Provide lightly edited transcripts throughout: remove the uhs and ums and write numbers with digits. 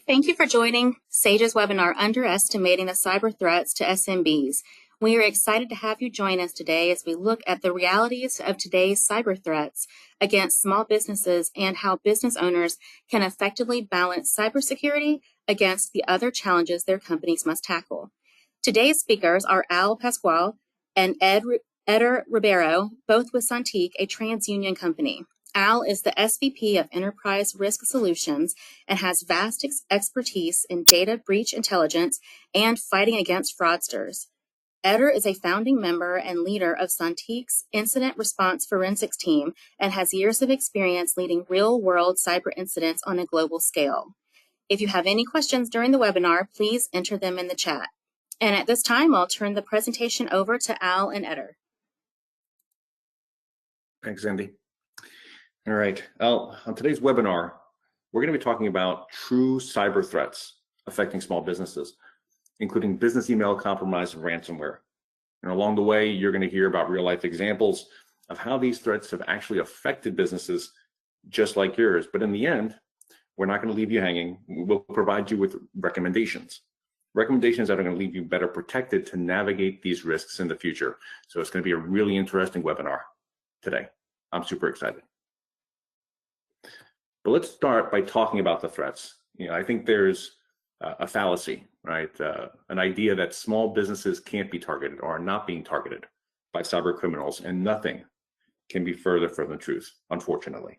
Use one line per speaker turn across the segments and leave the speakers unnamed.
Thank you for joining SAGE's webinar, Underestimating the Cyber Threats to SMBs. We are excited to have you join us today as we look at the realities of today's cyber threats against small businesses and how business owners can effectively balance cybersecurity against the other challenges their companies must tackle. Today's speakers are Al Pascual and Eder Ribeiro, both with Santique, a TransUnion company. Al is the SVP of Enterprise Risk Solutions and has vast expertise in data breach intelligence and fighting against fraudsters. Eder is a founding member and leader of Santique's Incident Response Forensics team and has years of experience leading real-world cyber incidents on a global scale. If you have any questions during the webinar, please enter them in the chat. And at this time, I'll turn the presentation over to Al and Eder.
Thanks, Andy. All right, Al, on today's webinar, we're going to be talking about true cyber threats affecting small businesses, including business email compromise and ransomware. And along the way, you're going to hear about real-life examples of how these threats have actually affected businesses just like yours. But in the end, we're not going to leave you hanging. We'll provide you with recommendations that are going to leave you better protected to navigate these risks in the future. So it's going to be a really interesting webinar today. I'm super excited. But let's start by talking about the threats. I think there's a fallacy, right? An idea that small businesses can't be targeted or are not being targeted by cyber criminals, and nothing can be further from the truth, unfortunately.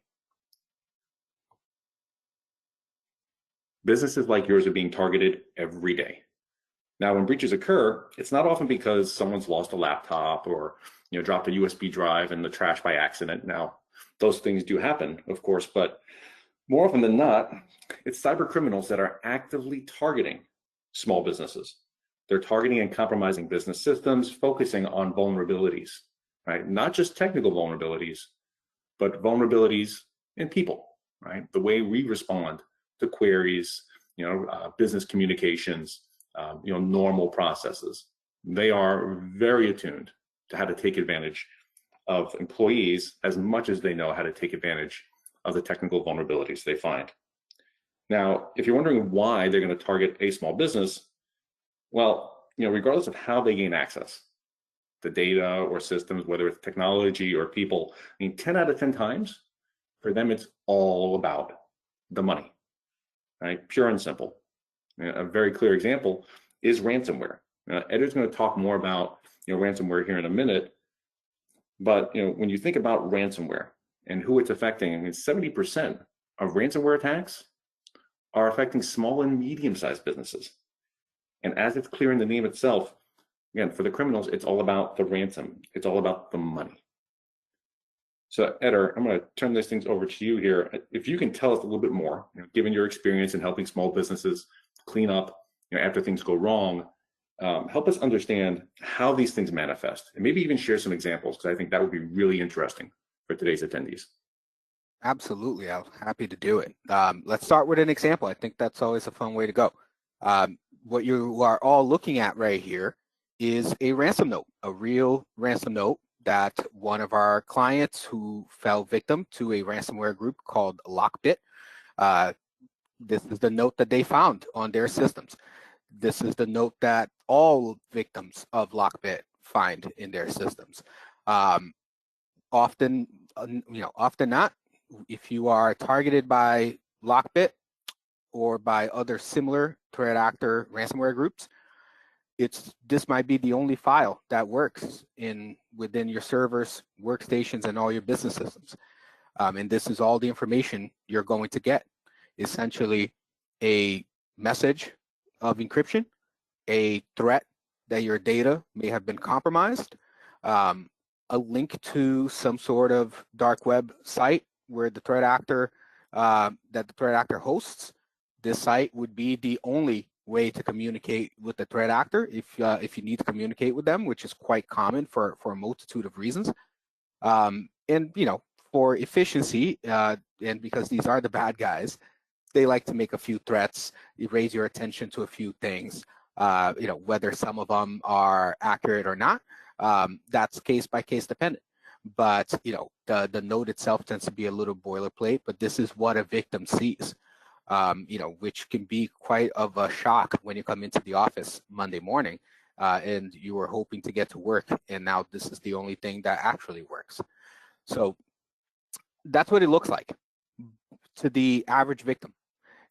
Businesses like yours are being targeted every day. Now, when breaches occur, it's not often because someone's lost a laptop or dropped a USB drive in the trash by accident. Now, those things do happen, of course, but more often than not, it's cyber criminals that are actively targeting small businesses. They're targeting and compromising business systems, focusing on vulnerabilities, right? Not just technical vulnerabilities, but vulnerabilities in people, right? The way we respond to queries, business communications, normal processes. They are very attuned to how to take advantage of employees as much as they know how to take advantage of the technical vulnerabilities they find. Now, if you're wondering why they're going to target a small business, well, regardless of how they gain access to data or systems, whether it's technology or people, 10 out of 10 times, for them, it's all about the money, right? Pure and simple. A very clear example is ransomware. Eder's going to talk more about ransomware here in a minute, but when you think about ransomware and who it's affecting, 70% of ransomware attacks are affecting small and medium-sized businesses. And as it's clear in the name itself, again, for the criminals, it's all about the ransom. It's all about the money. So, Eder, I'm going to turn these things over to you here. If you can tell us a little bit more, given your experience in helping small businesses clean up after things go wrong, help us understand how these things manifest, and maybe even share some examples, because I think that would be really interesting for today's attendees.
Absolutely, I'm happy to do it. Let's start with an example. I think that's always a fun way to go. What you are all looking at right here is a ransom note, a real ransom note that one of our clients who fell victim to a ransomware group called Lockbit. This is the note that they found on their systems. This is the note that all victims of Lockbit find in their systems. Often not, if you are targeted by Lockbit or by other similar threat actor ransomware groups, this might be the only file that works within your servers, workstations, and all your business systems. And this is all the information you're going to get. Essentially, a message of encryption, a threat that your data may have been compromised, a link to some sort of dark web site where the threat actor hosts. This site would be the only way to communicate with the threat actor if you need to communicate with them, which is quite common for a multitude of reasons. And for efficiency, and because these are the bad guys, they like to make a few threats, raise your attention to a few things, whether some of them are accurate or not. That's case by case dependent. But the note itself tends to be a little boilerplate, but this is what a victim sees. which can be quite of a shock when you come into the office Monday morning and you were hoping to get to work, and now this is the only thing that actually works. So that's what it looks like to the average victim.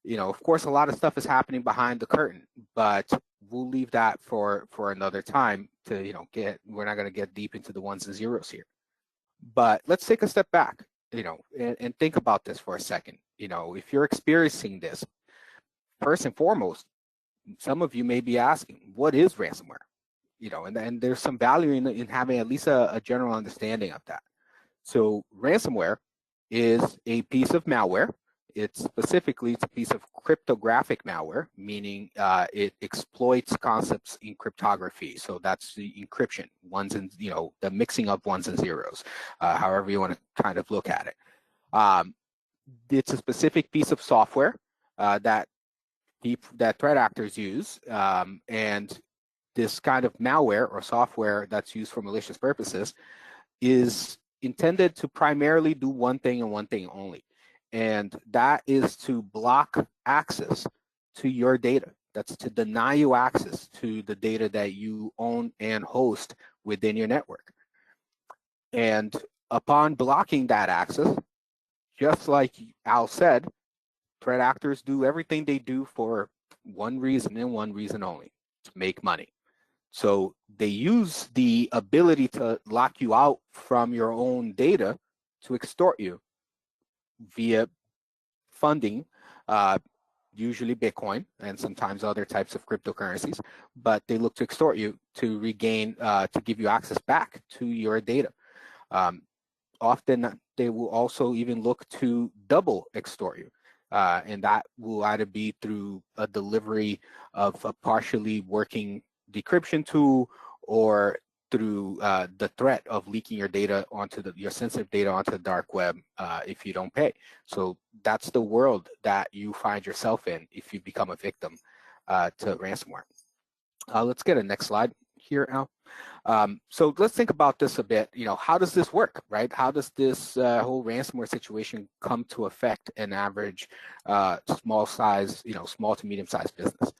Of course, a lot of stuff is happening behind the curtain, but we'll leave that for another time to, we're not going to get deep into the ones and zeros here. But let's take a step back, and think about this for a second. If you're experiencing this, first and foremost, some of you may be asking, what is ransomware? And there's some value in having at least a general understanding of that. So ransomware is a piece of malware. It's a piece of cryptographic malware, meaning it exploits concepts in cryptography. So that's the encryption, ones and, the mixing of ones and zeros, however you want to kind of look at it. It's a specific piece of software that threat actors use, and this kind of malware or software that's used for malicious purposes is intended to primarily do one thing and one thing only. And that is to block access to your data. That's to deny you access to the data that you own and host within your network. And upon blocking that access, just like Al said, threat actors do everything they do for one reason and one reason only: to make money. So they use the ability to lock you out from your own data to extort you via funding, usually Bitcoin and sometimes other types of cryptocurrencies, but they look to extort you to regain, to give you access back to your data. Often they will also even look to double extort you. And that will either be through a delivery of a partially working decryption tool, or through the threat of leaking your data onto your sensitive data onto the dark web if you don't pay. So that's the world that you find yourself in if you become a victim to ransomware. Let's get a next slide here, Al. So let's think about this a bit. How does this work, right? How does this whole ransomware situation come to affect an average small to medium sized business?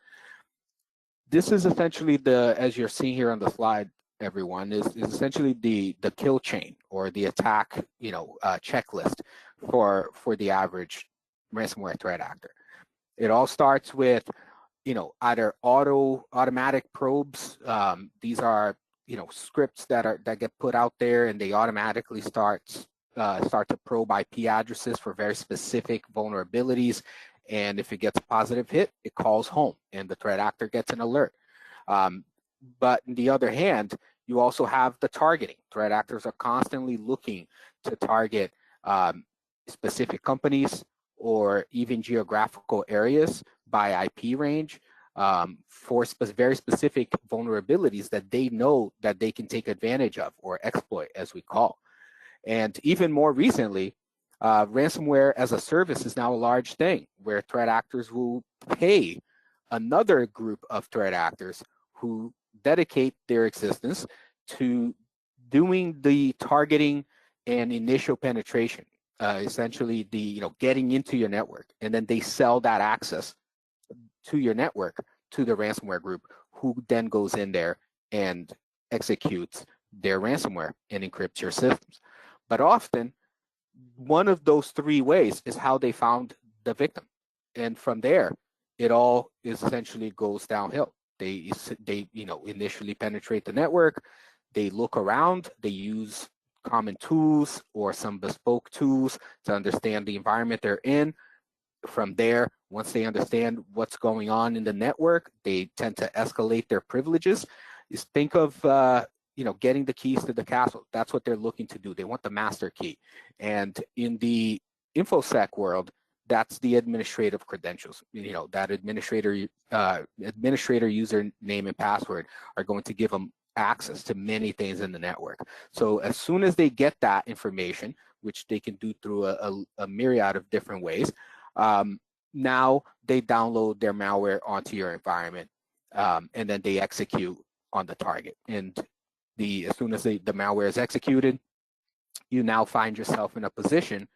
This is essentially as you're seeing here on the slide, everyone, is essentially the kill chain or the attack, checklist for the average ransomware threat actor. It all starts with, either automatic probes. These are, scripts that get put out there, and they automatically start to probe IP addresses for very specific vulnerabilities. And if it gets a positive hit, it calls home and the threat actor gets an alert. But on the other hand, you also have the targeting. Threat actors are constantly looking to target specific companies or even geographical areas by IP range for very specific vulnerabilities that they know that they can take advantage of, or exploit as we call. And even more recently, ransomware as a service is now a large thing, where threat actors will pay another group of threat actors who dedicate their existence to doing the targeting and initial penetration, essentially the getting into your network, and then they sell that access to your network to the ransomware group, who then goes in there and executes their ransomware and encrypts your systems. But often, one of those three ways is how they found the victim. And from there, it all essentially goes downhill. They initially penetrate the network, they look around, they use common tools or some bespoke tools to understand the environment they're in. From there, once they understand what's going on in the network, they tend to escalate their privileges. Just think of getting the keys to the castle. That's what they're looking to do. They want the master key. And in the InfoSec world, that's the administrative credentials. That administrator username and password are going to give them access to many things in the network. So as soon as they get that information, which they can do through a myriad of different ways, now they download their malware onto your environment, and then they execute on the target. And as soon as the malware is executed, you now find yourself in a position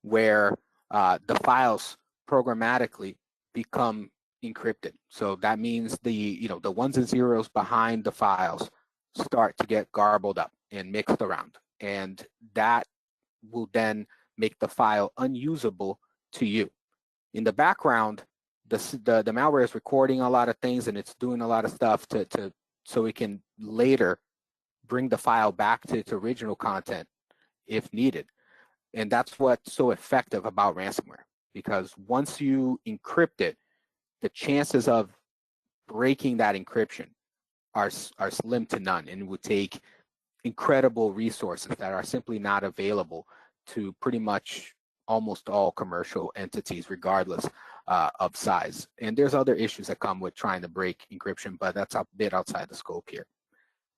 where the files programmatically become encrypted. So that means the ones and zeros behind the files start to get garbled up and mixed around, and that will then make the file unusable to you. In the background, the malware is recording a lot of things, and it's doing a lot of stuff so it can later bring the file back to its original content if needed. And that's what's so effective about ransomware, because once you encrypt it, the chances of breaking that encryption are slim to none, and it would take incredible resources that are simply not available to pretty much almost all commercial entities, regardless of size. And there's other issues that come with trying to break encryption, but that's a bit outside the scope here.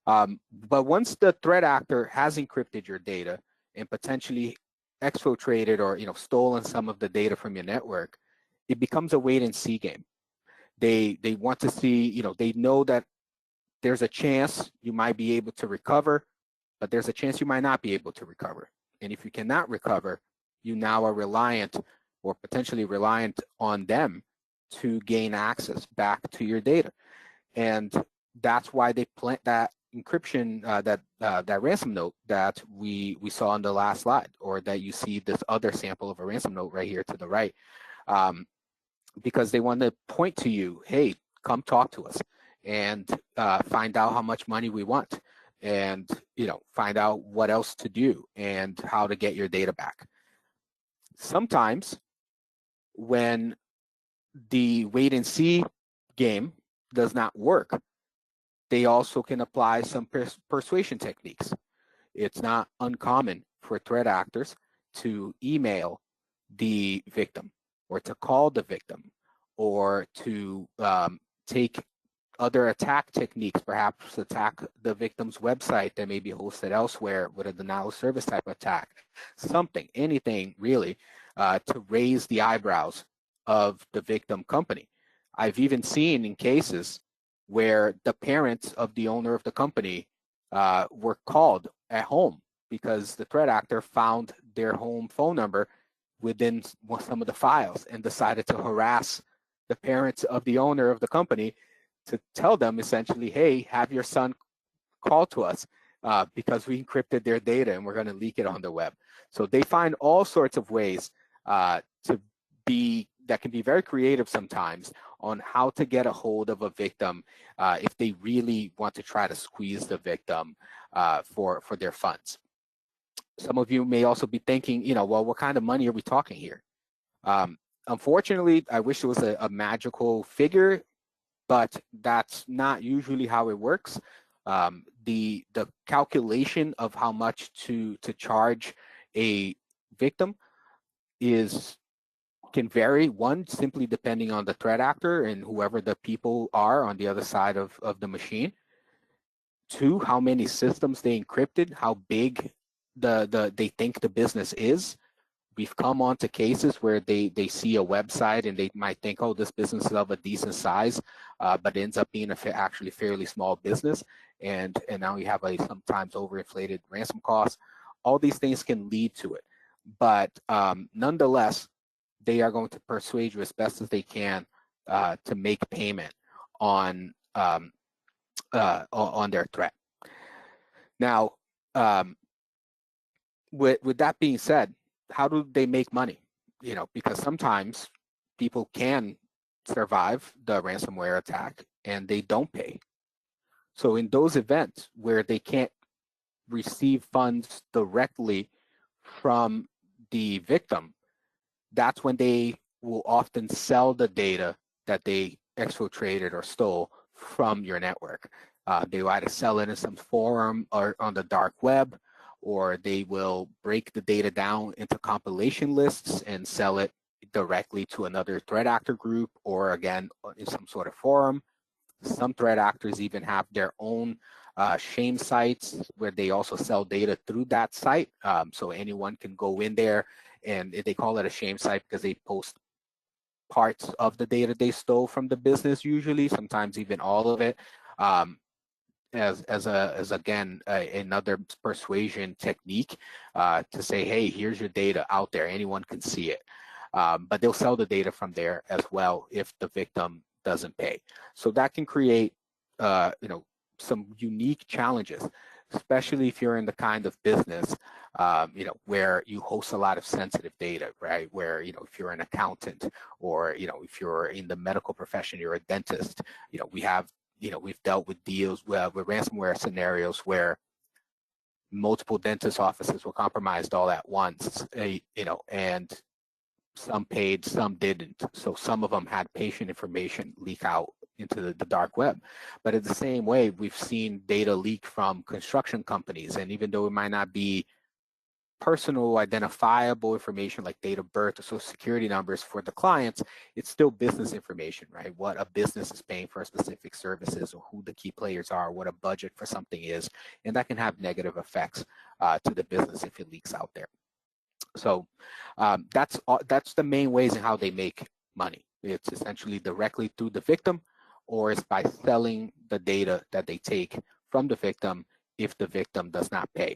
But once the threat actor has encrypted your data and potentially exfiltrated or stolen some of the data from your network, it becomes a wait and see game. They want to see, they know that there's a chance you might be able to recover, but there's a chance you might not be able to recover. And if you cannot recover, you now are reliant or potentially reliant on them to gain access back to your data. And that's why they plant that encryption, that ransom note that we saw on the last slide, or that you see this other sample of a ransom note right here to the right, because they want to point to you, hey, come talk to us and find out how much money we want, and find out what else to do and how to get your data back. Sometimes when the wait and see game does not work, they also can apply some persuasion techniques. It's not uncommon for threat actors to email the victim, or to call the victim, or to take other attack techniques, perhaps attack the victim's website that may be hosted elsewhere with a denial of service type attack, anything really, to raise the eyebrows of the victim company. I've even seen in cases where the parents of the owner of the company were called at home because the threat actor found their home phone number within some of the files and decided to harass the parents of the owner of the company to tell them essentially, hey, have your son call to us because we encrypted their data and we're going to leak it on the web. So they find all sorts of ways that can be very creative sometimes on how to get a hold of a victim if they really want to try to squeeze the victim for their funds. Some of you may also be thinking, well, what kind of money are we talking here? Unfortunately, I wish it was a magical figure, but that's not usually how it works. The calculation of how much to charge a victim can vary, one, simply depending on the threat actor and whoever the people are on the other side of the machine. Two, how many systems they encrypted, how big they think the business is. We've come onto cases where they see a website and they might think, oh, this business is of a decent size, but it ends up being actually fairly small business. And now you have a sometimes overinflated ransom cost. All these things can lead to it. But nonetheless, they are going to persuade you as best as they can to make payment on their threat. Now, with that being said, how do they make money? Because sometimes people can survive the ransomware attack and they don't pay. So in those events where they can't receive funds directly from the victim, that's when they will often sell the data that they exfiltrated or stole from your network. They will either sell it in some forum or on the dark web, or they will break the data down into compilation lists and sell it directly to another threat actor group, or again, in some sort of forum. Some threat actors even have their own shame sites where they also sell data through that site. So anyone can go in there, and they call it a shame site because they post parts of the data they stole from the business, usually, sometimes even all of it. As again, another persuasion technique to say, hey, here's your data out there, anyone can see it. but they'll sell the data from there as well if the victim doesn't pay. So that can create, some unique challenges, especially if you're in the kind of business, where you host a lot of sensitive data, right? Where, if you're an accountant or, if you're in the medical profession, you're a dentist, we've dealt with deals with ransomware scenarios where multiple dentist offices were compromised all at once, and some paid, some didn't. So some of them had patient information leak out into the dark web. But in the same way, we've seen data leak from construction companies. And even though it might not be personal identifiable information like date of birth or social security numbers for the clients, it's still business information, right? What a business is paying for specific services, or who the key players are, what a budget for something is. And that can have negative effects to the business if it leaks out there. So that's the main ways in how they make money. It's essentially directly through the victim, or it's by selling the data that they take from the victim if the victim does not pay.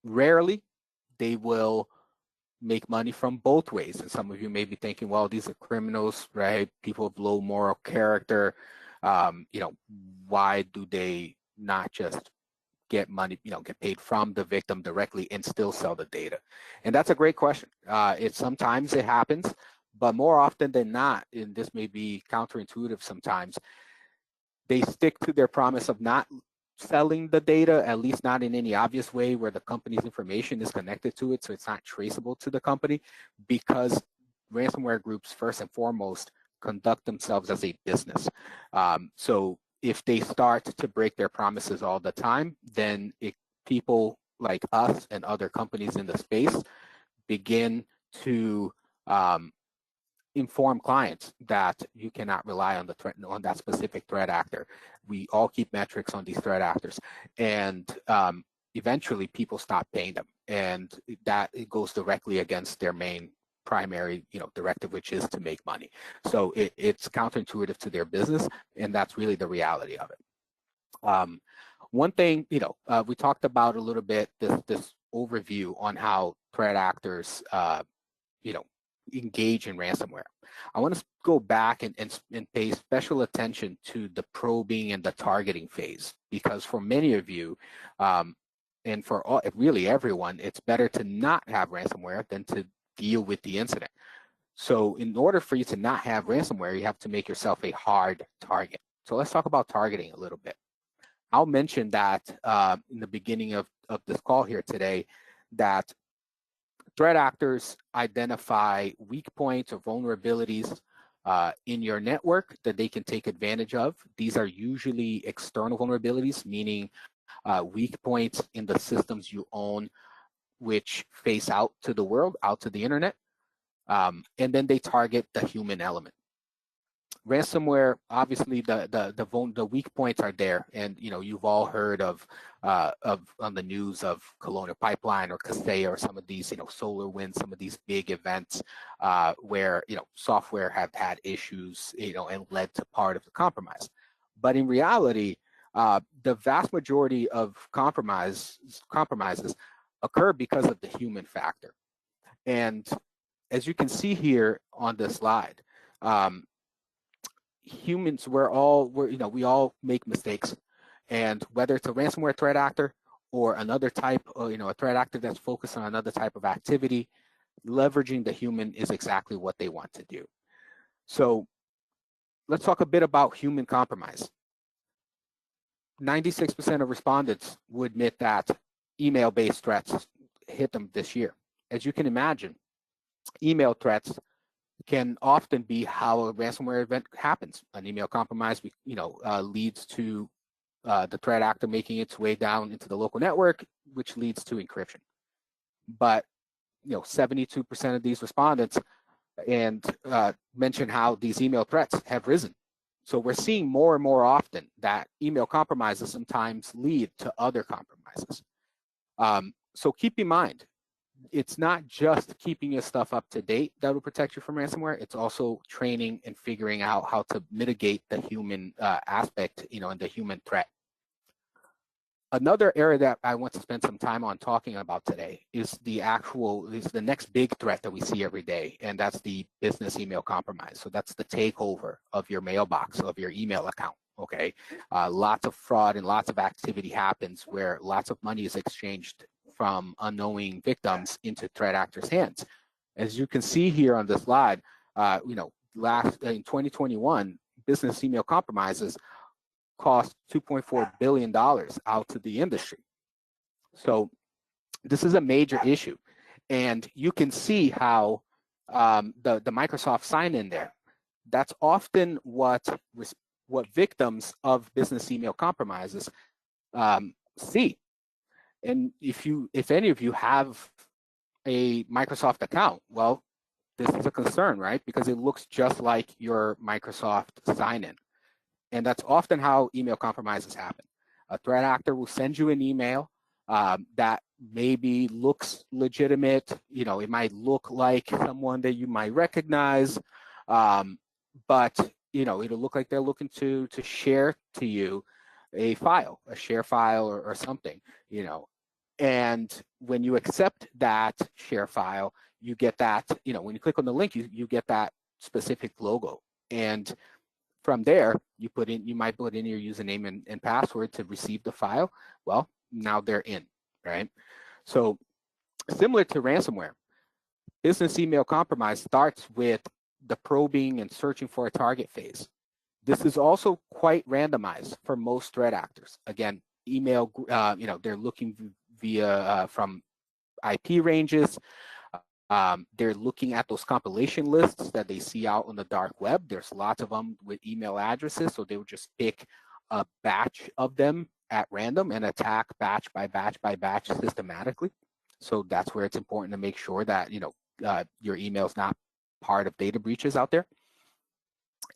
Rarely, they will make money from both ways. And some of you may be thinking, well, these are criminals, right? People of low moral character. Why do they not just get money, get paid from the victim directly and still sell the data? And that's a great question. Sometimes it happens, but more often than not, and this may be counterintuitive sometimes, they stick to their promise of not selling the data, at least not in any obvious way where the company's information is connected to it, so it's not traceable to the company, because ransomware groups, first and foremost, conduct themselves as a business. So if they start to break their promises all the time, then people like us and other companies in the space begin to inform clients that you cannot rely on that specific threat actor. We all keep metrics on these threat actors, and eventually people stop paying them, and it goes directly against their main primary directive, which is to make money. So it's counterintuitive to their business, and that's really the reality of it. One thing, we talked about a little bit this overview on how threat actors engage in ransomware. I want to go back and pay special attention to the probing and the targeting phase, because for many of you, and for really everyone, it's better to not have ransomware than to deal with the incident. So in order for you to not have ransomware, you have to make yourself a hard target. So let's talk about targeting a little bit. I'll mention that in the beginning of this call here today, that threat actors identify weak points or vulnerabilities in your network that they can take advantage of. These are usually external vulnerabilities, meaning weak points in the systems you own, which face out to the world, out to the internet. And then they target the human element. Ransomware, obviously, the weak points are there, and you've all heard of on the news of Colonial Pipeline or Kaseya or some of these SolarWinds, some of these big events where software have had issues and led to part of the compromise. But in reality, the vast majority of compromises occur because of the human factor. And as you can see here on this slide, humans, we all make mistakes, and whether it's a ransomware threat actor or another type, a threat actor that's focused on another type of activity, leveraging the human is exactly what they want to do. So let's talk a bit about human compromise. 96% of respondents would admit that email-based threats hit them this year. As you can imagine, email threats can often be how a ransomware event happens. An email compromise, leads to the threat actor making its way down into the local network, which leads to encryption. But 72% of these respondents mention how these email threats have risen. So we're seeing more and more often that email compromises sometimes lead to other compromises. So keep in mind, it's not just keeping your stuff up to date that will protect you from ransomware. It's also training and figuring out how to mitigate the human aspect, and the human threat. Another area that I want to spend some time on talking about today is the next big threat that we see every day, and that's the business email compromise. So that's the takeover of your mailbox, of your email account, okay? Lots of fraud and lots of activity happens where lots of money is exchanged from unknowing victims into threat actors' hands. As you can see here on the slide, in 2021, business email compromises cost $2.4 billion out to the industry. So this is a major issue. And you can see how the Microsoft sign-in there, that's often what victims of business email compromises see. And if any of you have a Microsoft account, well, this is a concern, right? Because it looks just like your Microsoft sign-in. And that's often how email compromises happen. A threat actor will send you an email that maybe looks legitimate. It might look like someone that you might recognize, but it'll look like they're looking to share to you a share file or something. And when you accept that share file, you get that. When you click on the link, you get that specific logo. And from there, you might put in your username and password to receive the file. Well, now they're in, right? So similar to ransomware, business email compromise starts with the probing and searching for a target phase. This is also quite randomized for most threat actors. Again, email, they're looking via from IP ranges. They're looking at those compilation lists that they see out on the dark web. There's lots of them with email addresses, so they would just pick a batch of them at random and attack batch by batch by batch systematically. So that's where it's important to make sure that your email is not part of data breaches out there.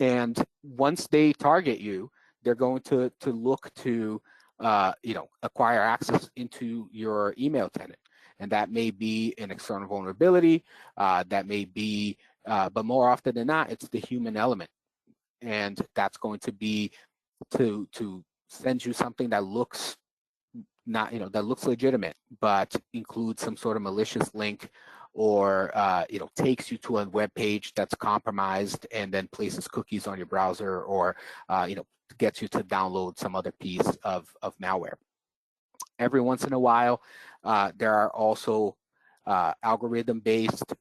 And once they target you, they're going to look to acquire access into your email tenant. And that may be an external vulnerability, that may be, but more often than not, it's the human element. And that's going to be to send you something that looks that looks legitimate, but includes some sort of malicious link, or takes you to a web page that's compromised and then places cookies on your browser, or gets you to download some other piece of malware. Every once in a while, there are also algorithm-based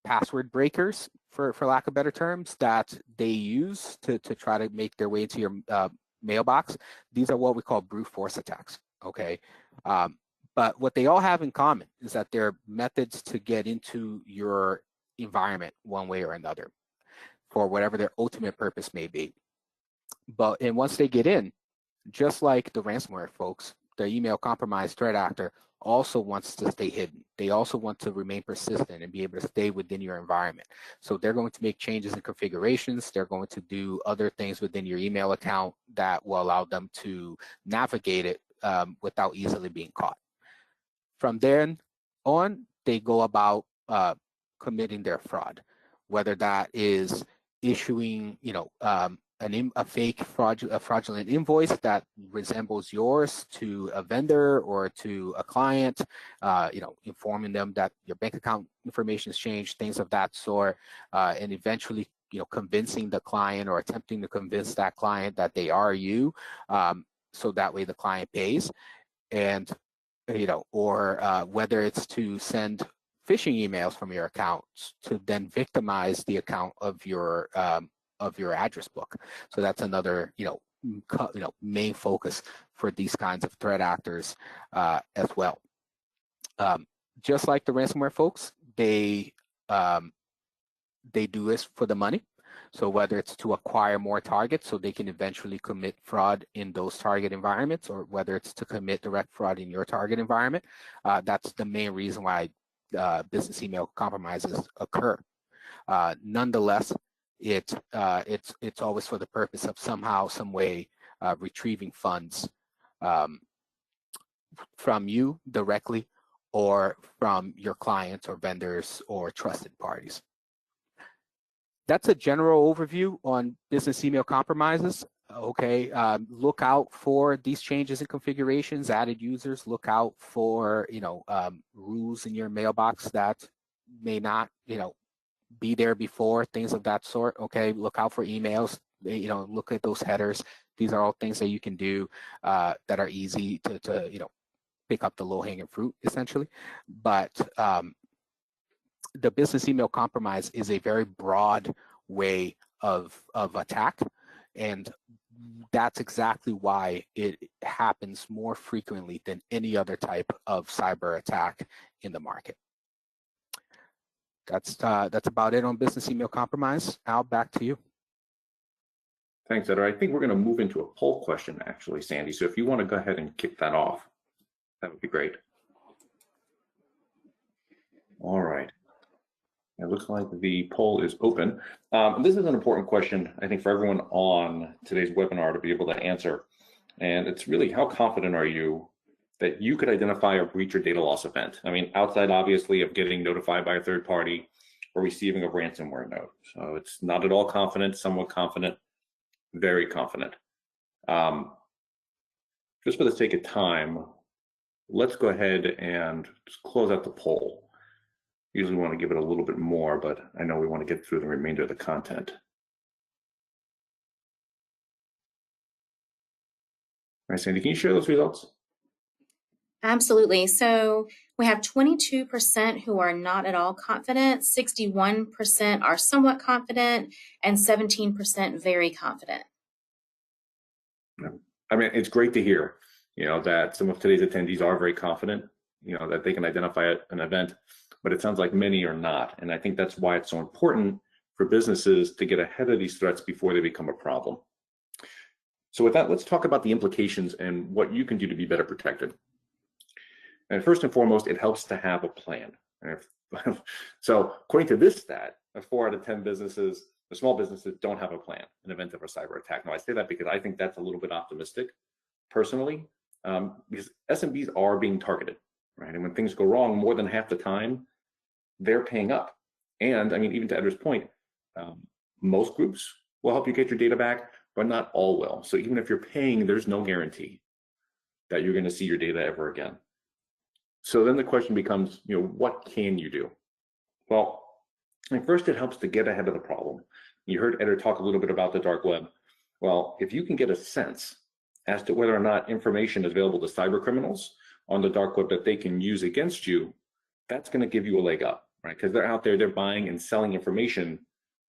password breakers, for lack of better terms, that they use to try to make their way into your mailbox. These are what we call brute force attacks, okay? But what they all have in common is that they're methods to get into your environment one way or another for whatever their ultimate purpose may be. And once they get in, just like the ransomware folks, the email compromised threat actor also wants to stay hidden. They also want to remain persistent and be able to stay within your environment. So they're going to make changes in configurations. They're going to do other things within your email account that will allow them to navigate it without easily being caught. From then on, they go about committing their fraud, whether that is issuing, a fake fraudulent invoice that resembles yours to a vendor or to a client, informing them that your bank account information has changed, things of that sort, and eventually, convincing the client or attempting to convince that client that they are you, so that way the client pays, and or whether it's to send phishing emails from your accounts to then victimize the account of your address book. So that's another main focus for these kinds of threat actors as well. Just like the ransomware folks, they do this for the money. So whether it's to acquire more targets so they can eventually commit fraud in those target environments, or whether it's to commit direct fraud in your target environment, that's the main reason why business email compromises occur. Nonetheless, it's always for the purpose of somehow, some way, retrieving funds from you directly, or from your clients or vendors or trusted parties. That's a general overview on business email compromises. Okay, look out for these changes in configurations, added users. Look out for rules in your mailbox that may not be there before, things of that sort. Okay, look out for emails. Look at those headers. These are all things that you can do that are easy to pick up the low-hanging fruit, essentially. But the business email compromise is a very broad way of attack, and that's exactly why it happens more frequently than any other type of cyber attack in the market. That's about it on business email compromise. Al, back to you.
Thanks, Eder. I think we're going to move into a poll question, actually, Sandy. So if you want to go ahead and kick that off, that would be great. All right. It looks like the poll is open. This is an important question, I think, for everyone on today's webinar to be able to answer. And it's really, how confident are you that you could identify a breach or data loss event? I mean, outside, obviously, of getting notified by a third party or receiving a ransomware note. So it's not at all confident, somewhat confident, very confident. Just for the sake of time, let's go ahead and just close out the poll. Usually want to give it a little bit more, but I know we want to get through the remainder of the content. All right, Sandy, can you share those results?
Absolutely. So we have 22% who are not at all confident, 61% are somewhat confident, and 17% very confident.
I mean, it's great to hear, that some of today's attendees are very confident, that they can identify an event, but it sounds like many are not. And I think that's why it's so important for businesses to get ahead of these threats before they become a problem. So with that, let's talk about the implications and what you can do to be better protected. And first and foremost, it helps to have a plan. So according to this stat, 4 out of 10 businesses, the small businesses, don't have a plan in the event of a cyber attack. Now, I say that because I think that's a little bit optimistic, personally, because SMBs are being targeted, right? And when things go wrong, more than half the time, they're paying up. And I mean, even to Eder's point, most groups will help you get your data back, but not all will. So even if you're paying, there's no guarantee that you're going to see your data ever again. So then the question becomes, what can you do? Well, first, it helps to get ahead of the problem. You heard Eder talk a little bit about the dark web. Well, if you can get a sense as to whether or not information is available to cyber criminals on the dark web that they can use against you, that's going to give you a leg up, right? Because they're out there, they're buying and selling information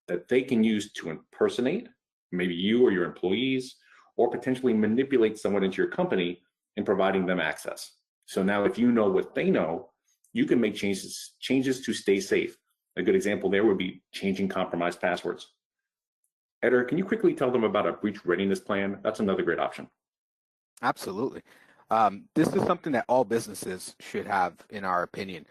that they can use to impersonate maybe you or your employees, or potentially manipulate someone into your company in providing them access. So now if you know what they know, you can make changes to stay safe. A good example there would be changing compromised passwords. Eder, can you quickly tell them about a breach readiness plan? That's another great option.
Absolutely. This is something that all businesses should have, in our opinion.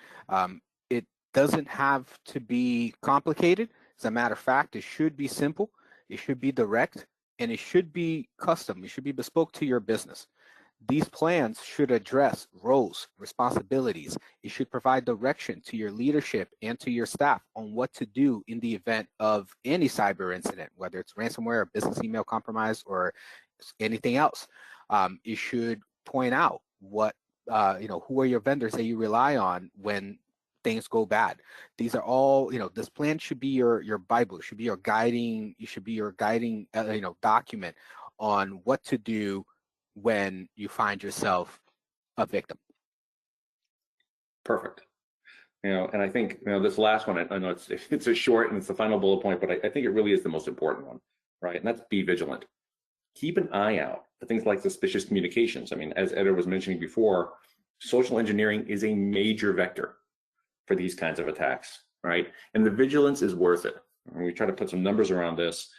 It doesn't have to be complicated. As a matter of fact, it should be simple, it should be direct, and it should be custom. It should be bespoke to your business. These plans should address roles, responsibilities. It should provide direction to your leadership and to your staff on what to do in the event of any cyber incident, whether it's ransomware or business email compromise or anything else. It should point out what, who are your vendors that you rely on when things go bad. These are all, this plan should be your Bible, should be your guiding, document on what to do when you find yourself a victim.
Perfect. And I think, this last one, I know it's a short and it's the final bullet point, but I think it really is the most important one, right? And that's be vigilant. Keep an eye out for things like suspicious communications. I mean, as Eder was mentioning before, social engineering is a major vector for these kinds of attacks, right? And the vigilance is worth it. And we try to put some numbers around this.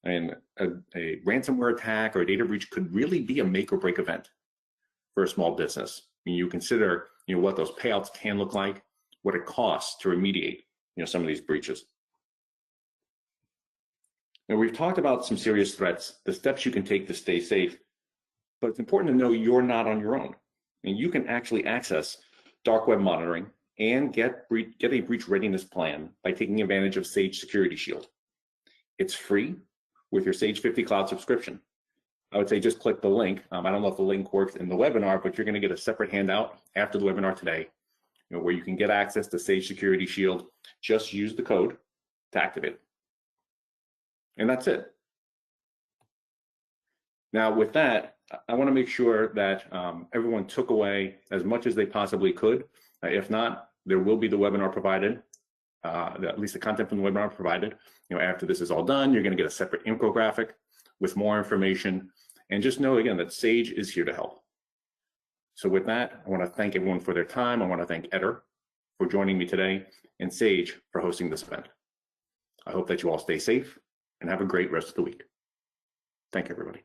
And a ransomware attack or a data breach could really be a make or break event for a small business. I mean, you consider, what those payouts can look like, what it costs to remediate, some of these breaches. Now, we've talked about some serious threats, the steps you can take to stay safe, but it's important to know you're not on your own. And you can actually access dark web monitoring and get a breach readiness plan by taking advantage of Sage Security Shield. It's free with your Sage 50 cloud subscription. I would say just click the link. I don't know if the link works in the webinar, but you're going to get a separate handout after the webinar today, where you can get access to Sage Security Shield. Just use the code to activate it. And that's it. Now with that, I want to make sure that everyone took away as much as they possibly could. If not, there will be the webinar provided, at least the content from the webinar provided. After this is all done, you're going to get a separate infographic with more information. And just know again that Sage is here to help. So with that, I want to thank everyone for their time. I want to thank Eder for joining me today and Sage for hosting this event. I hope that you all stay safe and have a great rest of the week. Thank you, everybody.